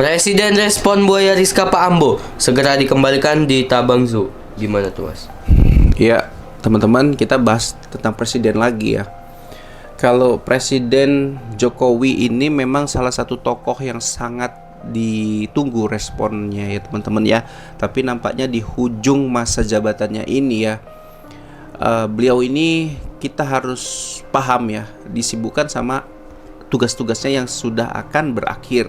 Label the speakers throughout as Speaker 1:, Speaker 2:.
Speaker 1: Presiden respon buaya Rizka Pak Ambo segera dikembalikan di Tabang Zoo. Gimana tuh, Mas?
Speaker 2: Ya, teman-teman, kita bahas tentang presiden lagi ya. Kalau Presiden Jokowi ini memang salah satu tokoh yang sangat ditunggu responnya ya teman-teman ya. Tapi nampaknya di hujung masa jabatannya ini ya, beliau ini kita harus paham ya, disibukkan sama tugas-tugasnya yang sudah akan berakhir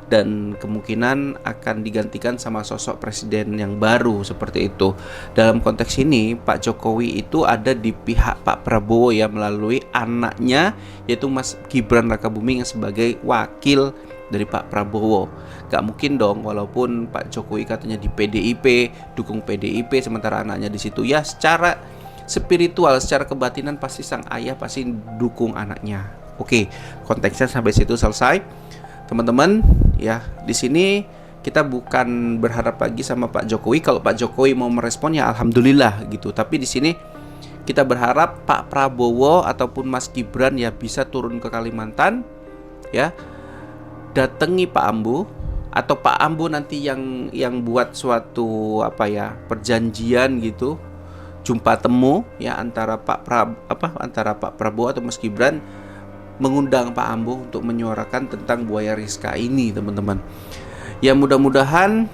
Speaker 2: dan kemungkinan akan digantikan sama sosok presiden yang baru seperti itu. Dalam konteks ini Pak Jokowi itu ada di pihak Pak Prabowo ya, melalui anaknya yaitu Mas Gibran Rakabuming yang sebagai wakil dari Pak Prabowo. Gak mungkin dong, walaupun Pak Jokowi katanya di PDIP, dukung PDIP, sementara anaknya di situ ya, secara spiritual, secara kebatinan pasti sang ayah pasti dukung anaknya. Oke, konteksnya sampai situ selesai. Teman-teman, ya, di sini kita bukan berharap lagi sama Pak Jokowi. Kalau Pak Jokowi mau merespon ya alhamdulillah gitu. Tapi di sini kita berharap Pak Prabowo ataupun Mas Gibran ya bisa turun ke Kalimantan ya. Datangi Pak Ambo atau Pak Ambo nanti yang buat suatu perjanjian gitu. Jumpa temu ya antara antara Pak Prabowo atau Mas Gibran, mengundang Pak Ambo untuk menyuarakan tentang buaya Rizka ini, teman-teman. Ya mudah-mudahan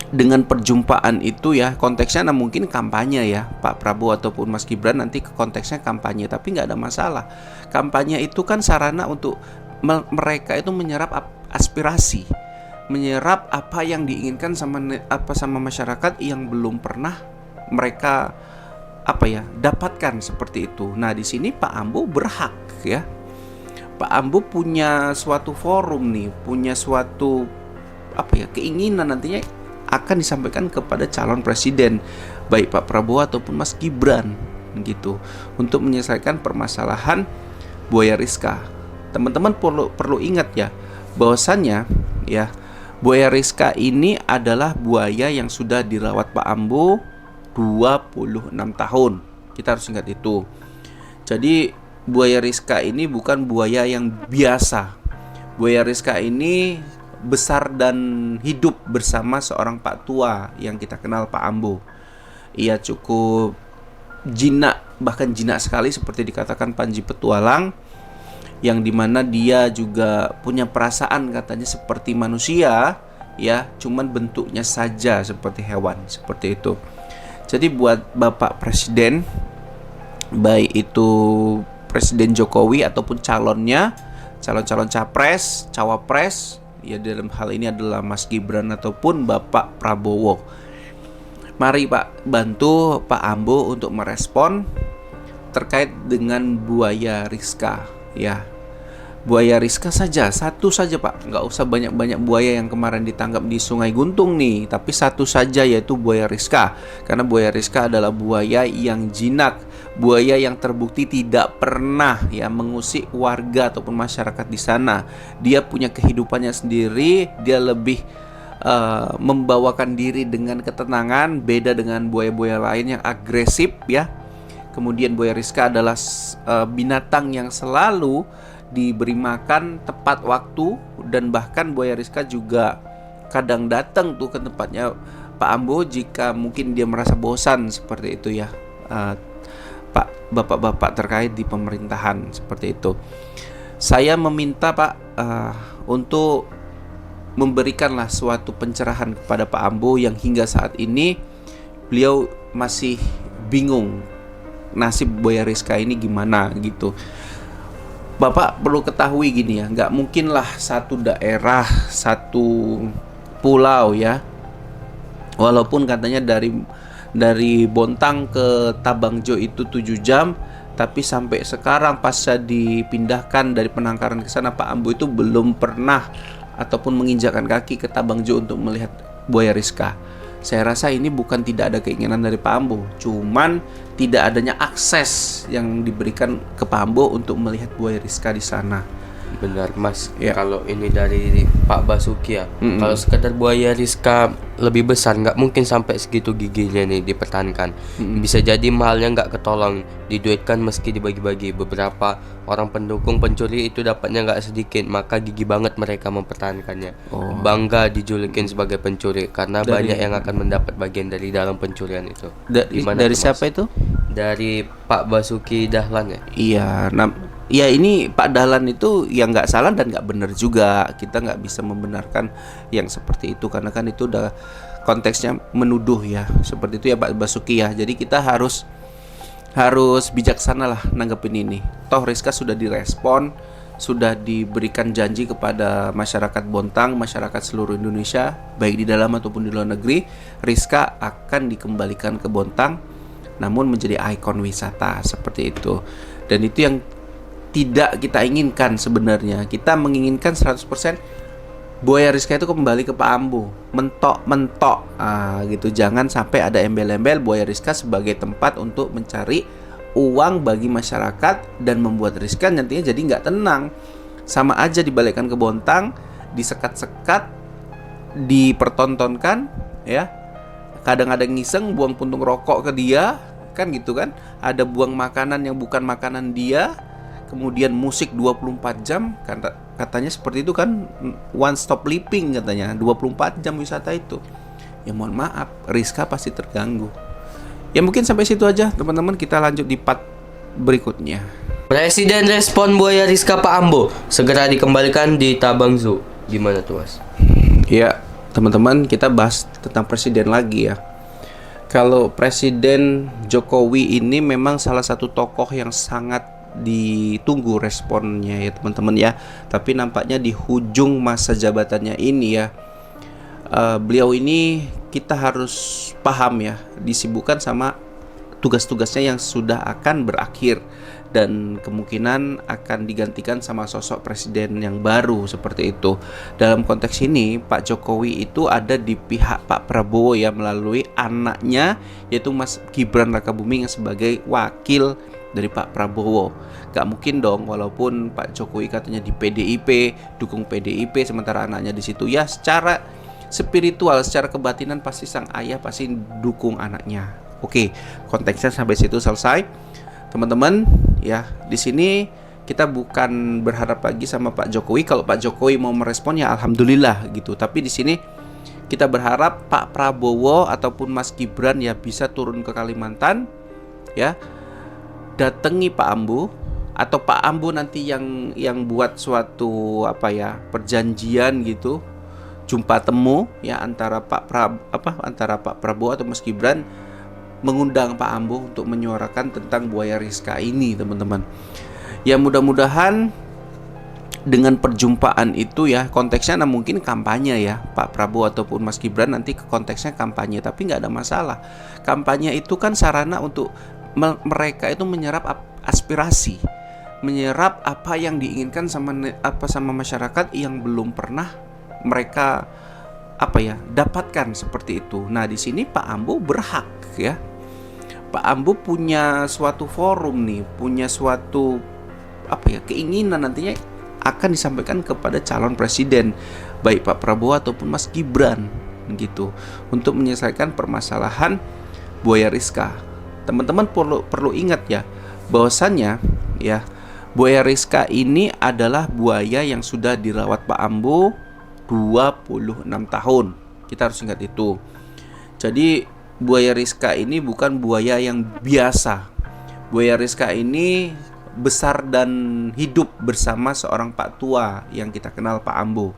Speaker 2: dengan perjumpaan itu ya, konteksnya mungkin kampanye ya, Pak Prabowo ataupun Mas Gibran nanti ke konteksnya kampanye, tapi nggak ada masalah. Kampanye itu kan sarana untuk mereka itu menyerap aspirasi, menyerap apa yang diinginkan sama masyarakat yang belum pernah mereka dapatkan seperti itu. Nah di sini Pak Ambo berhak ya. Pak Ambo punya suatu forum nih, punya suatu keinginan nantinya akan disampaikan kepada calon presiden, baik Pak Prabowo ataupun Mas Gibran gitu, untuk menyelesaikan permasalahan buaya Rizka. Teman-teman perlu ingat ya, bahwasannya ya, buaya Rizka ini adalah buaya yang sudah dirawat Pak Ambo 26 tahun. Kita harus ingat itu. Jadi buaya Rizka ini bukan buaya yang biasa. Buaya Rizka ini besar dan hidup bersama seorang Pak Tua yang kita kenal, Pak Ambo. Ia cukup jinak, bahkan jinak sekali seperti dikatakan Panji Petualang, yang dimana dia juga punya perasaan katanya seperti manusia ya, cuman bentuknya saja seperti hewan, seperti itu. Jadi buat Bapak Presiden, baik itu Presiden Jokowi ataupun calonnya, calon-calon capres, cawapres, ya dalam hal ini adalah Mas Gibran ataupun Bapak Prabowo. Mari Pak, bantu Pak Ambo untuk merespon terkait dengan buaya Rizka ya. Buaya Rizka saja, satu saja Pak, nggak usah banyak-banyak buaya yang kemarin ditangkap di Sungai Guntung nih, tapi satu saja, yaitu buaya Rizka. Karena buaya Rizka adalah buaya yang jinak, buaya yang terbukti tidak pernah ya mengusik warga ataupun masyarakat di sana. Dia punya kehidupannya sendiri, dia lebih membawakan diri dengan ketenangan, beda dengan buaya-buaya lain yang agresif ya. Kemudian buaya Rizka adalah binatang yang selalu diberi makan tepat waktu, dan bahkan buaya Rizka juga kadang datang tuh ke tempatnya Pak Ambo jika mungkin dia merasa bosan seperti itu ya, Pak, bapak-bapak terkait di pemerintahan seperti itu. Saya meminta Pak untuk memberikanlah suatu pencerahan kepada Pak Ambo yang hingga saat ini beliau masih bingung nasib buaya Rizka ini gimana gitu. Bapak perlu ketahui gini ya, nggak mungkin lah satu daerah, satu pulau ya, walaupun katanya dari Bontang ke Tabangjo itu 7 jam, tapi sampai sekarang pasca dipindahkan dari Penangkaran ke sana, Pak Ambo itu belum pernah ataupun menginjakkan kaki ke Tabangjo untuk melihat buaya Rizka. Saya rasa ini bukan tidak ada keinginan dari Pak Ambo, cuman tidak adanya akses yang diberikan ke Pak Ambo untuk melihat buaya Rizka di sana.
Speaker 1: Benar Mas,
Speaker 2: Ya.
Speaker 1: kalau ini dari Pak Basuki ya, kalau sekedar buaya Rizka lebih besar nggak mungkin sampai segitu giginya nih dipertahankan. Bisa jadi mahalnya nggak ketolong, diduitkan meski dibagi-bagi. Beberapa orang pendukung pencuri itu dapatnya nggak sedikit, maka gigi banget mereka mempertahankannya. Bangga dijulukin sebagai pencuri karena banyak yang akan mendapat bagian dari dalam pencurian itu. Gimana
Speaker 2: Dari
Speaker 1: tuh, Mas?
Speaker 2: siapa itu?
Speaker 1: Dari Pak Basuki Dahlan ya.
Speaker 2: Iya, ya ini Pak Dahlan itu yang nggak salah dan nggak benar juga. Kita nggak bisa membenarkan yang seperti itu karena kan itu udah konteksnya menuduh ya. Seperti itu ya Pak Basuki ya. Jadi kita harus bijaksana lah nanggepin ini. Toh Rizka sudah direspon, sudah diberikan janji kepada masyarakat Bontang, masyarakat seluruh Indonesia, baik di dalam ataupun di luar negeri, Rizka akan dikembalikan ke Bontang, namun menjadi ikon wisata seperti itu. Dan itu yang tidak kita inginkan sebenarnya. Kita menginginkan 100% buaya Rizka itu kembali ke Pak Ambo, mentok gitu. Jangan sampai ada embel-embel buaya Rizka sebagai tempat untuk mencari uang bagi masyarakat dan membuat Rizka nantinya jadi nggak tenang. Sama aja dibalikkan ke Bontang, disekat-sekat, dipertontonkan ya. Kadang-kadang ngiseng buang puntung rokok ke dia, kan gitu kan. Ada buang makanan yang bukan makanan dia. Kemudian musik 24 jam, katanya seperti itu kan, one stop living katanya, 24 jam wisata itu. Ya mohon maaf, Rizka pasti terganggu. Ya mungkin sampai situ aja teman-teman, kita lanjut di part berikutnya.
Speaker 1: Presiden respon buaya Rizka Pak Ambo, segera dikembalikan di Tabang Zoo. Gimana tuh Mas?
Speaker 2: Ya teman-teman, kita bahas tentang presiden lagi ya. Kalau Presiden Jokowi ini memang salah satu tokoh yang sangat ditunggu responnya ya teman-teman ya. Tapi nampaknya di hujung masa jabatannya ini ya, beliau ini kita harus paham ya, disibukkan sama tugas-tugasnya yang sudah akan berakhir dan kemungkinan akan digantikan sama sosok presiden yang baru seperti itu. Dalam konteks ini Pak Jokowi itu ada di pihak Pak Prabowo ya, melalui anaknya yaitu Mas Gibran Rakabuming sebagai wakil dari Pak Prabowo. Gak mungkin dong, walaupun Pak Jokowi katanya di PDIP, dukung PDIP, sementara anaknya di situ ya, secara spiritual, secara kebatinan pasti sang ayah pasti dukung anaknya. Oke, konteksnya sampai situ selesai. Teman-teman, ya, di sini kita bukan berharap lagi sama Pak Jokowi. Kalau Pak Jokowi mau merespon ya alhamdulillah gitu. Tapi di sini kita berharap Pak Prabowo ataupun Mas Gibran ya bisa turun ke Kalimantan ya, datangi Pak Ambo, atau Pak Ambo nanti yang buat suatu perjanjian gitu, jumpa temu ya antara antara Pak Prabowo atau Mas Gibran, mengundang Pak Ambo untuk menyuarakan tentang buaya Rizka ini teman-teman. Ya mudah-mudahan dengan perjumpaan itu ya, konteksnya mungkin kampanye ya, Pak Prabowo ataupun Mas Gibran nanti ke konteksnya kampanye, tapi nggak ada masalah. Kampanye itu kan sarana untuk mereka itu menyerap aspirasi, menyerap apa yang diinginkan sama masyarakat yang belum pernah mereka dapatkan seperti itu. Nah di sini Pak Ambo berhak ya. Pak Ambo punya suatu forum nih, punya suatu keinginan nantinya akan disampaikan kepada calon presiden, baik Pak Prabowo ataupun Mas Gibran gitu, untuk menyelesaikan permasalahan buaya Rizka. Teman-teman perlu ingat ya, bahwasannya ya, buaya Rizka ini adalah buaya yang sudah dirawat Pak Ambo 26 tahun. Kita harus ingat itu. Jadi buaya Rizka ini bukan buaya yang biasa. Buaya Rizka ini besar dan hidup bersama seorang Pak Tua yang kita kenal, Pak Ambo.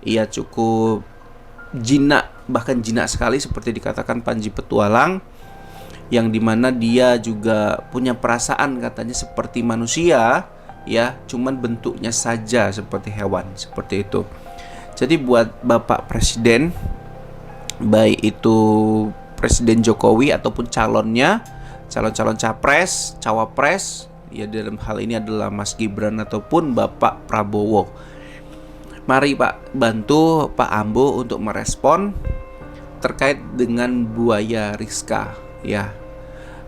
Speaker 2: Ia cukup jinak, bahkan jinak sekali seperti dikatakan Panji Petualang, yang dimana dia juga punya perasaan katanya seperti manusia ya, cuman bentuknya saja seperti hewan, seperti itu. Jadi buat Bapak Presiden, baik itu Presiden Jokowi ataupun calonnya, calon-calon capres, cawapres, ya dalam hal ini adalah Mas Gibran ataupun Bapak Prabowo, mari Pak bantu Pak Ambo untuk merespon terkait dengan buaya Rizka ya.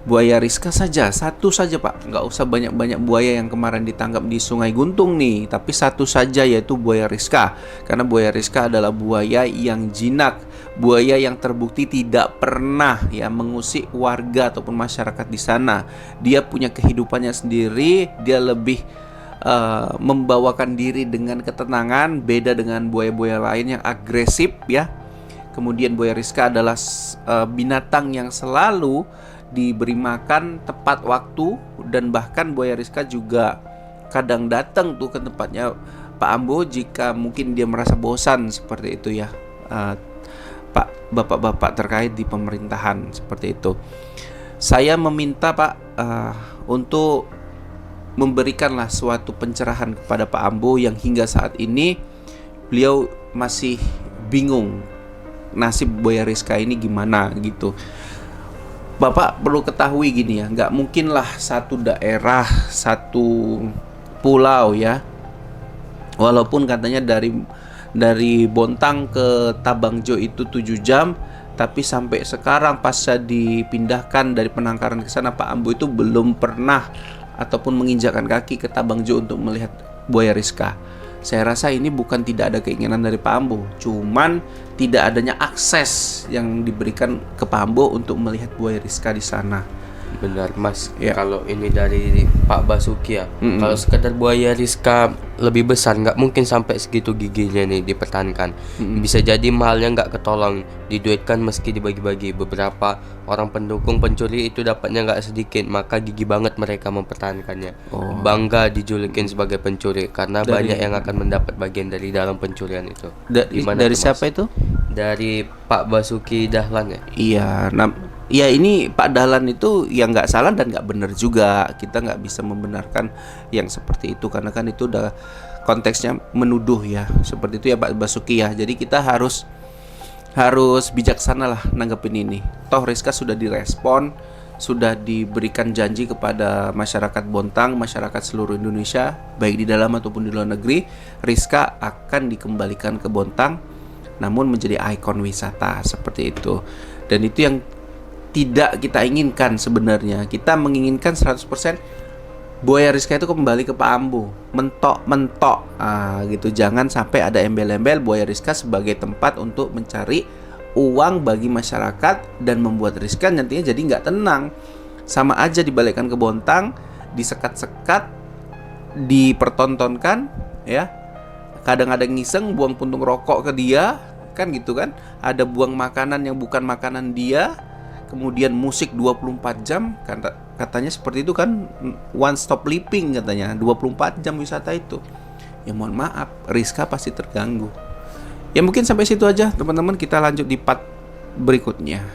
Speaker 2: buaya Rizka saja, satu saja Pak, nggak usah banyak-banyak buaya yang kemarin ditangkap di Sungai Guntung nih, tapi satu saja yaitu buaya Rizka. Karena buaya Rizka adalah buaya yang jinak, buaya yang terbukti tidak pernah ya mengusik warga ataupun masyarakat di sana. Dia punya kehidupannya sendiri, dia lebih membawakan diri dengan ketenangan, beda dengan buaya-buaya lain yang agresif ya. Kemudian buaya Rizka adalah binatang yang selalu diberi makan tepat waktu, dan bahkan buaya Rizka juga kadang datang tuh ke tempatnya Pak Ambo jika mungkin dia merasa bosan seperti itu ya, Pak bapak-bapak terkait di pemerintahan seperti itu. Saya meminta Pak untuk memberikanlah suatu pencerahan kepada Pak Ambo yang hingga saat ini beliau masih bingung nasib buaya Rizka ini gimana gitu. Bapak perlu ketahui gini ya, nggak mungkin lah satu daerah, satu pulau ya, walaupun katanya dari Bontang ke Tabangjo itu 7 jam, tapi sampai sekarang pasca dipindahkan dari Penangkaran ke sana, Pak Ambo itu belum pernah ataupun menginjakkan kaki ke Tabangjo untuk melihat buaya Rizka. Saya rasa ini bukan tidak ada keinginan dari Pak Ambo, cuman tidak adanya akses yang diberikan ke Pak Ambo untuk melihat buaya Rizka di sana.
Speaker 1: Benar Mas,
Speaker 2: Ya.
Speaker 1: kalau ini dari Pak Basuki ya, kalau sekedar buaya Rizka lebih besar nggak mungkin sampai segitu giginya nih dipertahankan. Bisa jadi mahalnya nggak ketolong, diduitkan meski dibagi-bagi. Beberapa orang pendukung pencuri itu dapatnya nggak sedikit, maka gigi banget mereka mempertahankannya. Bangga dijulukin sebagai pencuri karena banyak yang akan mendapat bagian dari dalam pencurian itu. Gimana
Speaker 2: Dari
Speaker 1: tuh, Mas?
Speaker 2: siapa itu?
Speaker 1: Dari Pak Basuki Dahlan ya.
Speaker 2: Iya, ya ini Pak Dahlan itu yang nggak salah dan nggak benar juga. Kita nggak bisa membenarkan yang seperti itu karena kan itu udah konteksnya menuduh ya, seperti itu ya Pak Basuki ya. Jadi kita harus bijaksana lah nanggepin ini. Toh Rizka sudah direspon, sudah diberikan janji kepada masyarakat Bontang, masyarakat seluruh Indonesia, baik di dalam ataupun di luar negeri, Rizka akan dikembalikan ke Bontang, namun menjadi ikon wisata seperti itu. Dan itu yang tidak kita inginkan sebenarnya. Kita menginginkan 100% buaya Rizka itu kembali ke Pak Ambo, mentok gitu. Jangan sampai ada embel-embel buaya Rizka sebagai tempat untuk mencari uang bagi masyarakat dan membuat Rizka nantinya jadi nggak tenang. Sama aja dibalikkan ke Bontang, disekat-sekat, dipertontonkan ya. Kadang ada ngiseng buang puntung rokok ke dia, kan gitu kan. Ada buang makanan yang bukan makanan dia. Kemudian musik 24 jam, katanya seperti itu kan, one stop living katanya, 24 jam wisata itu. Ya mohon maaf, Rizka pasti terganggu. Ya mungkin sampai situ aja teman-teman, kita lanjut di part berikutnya.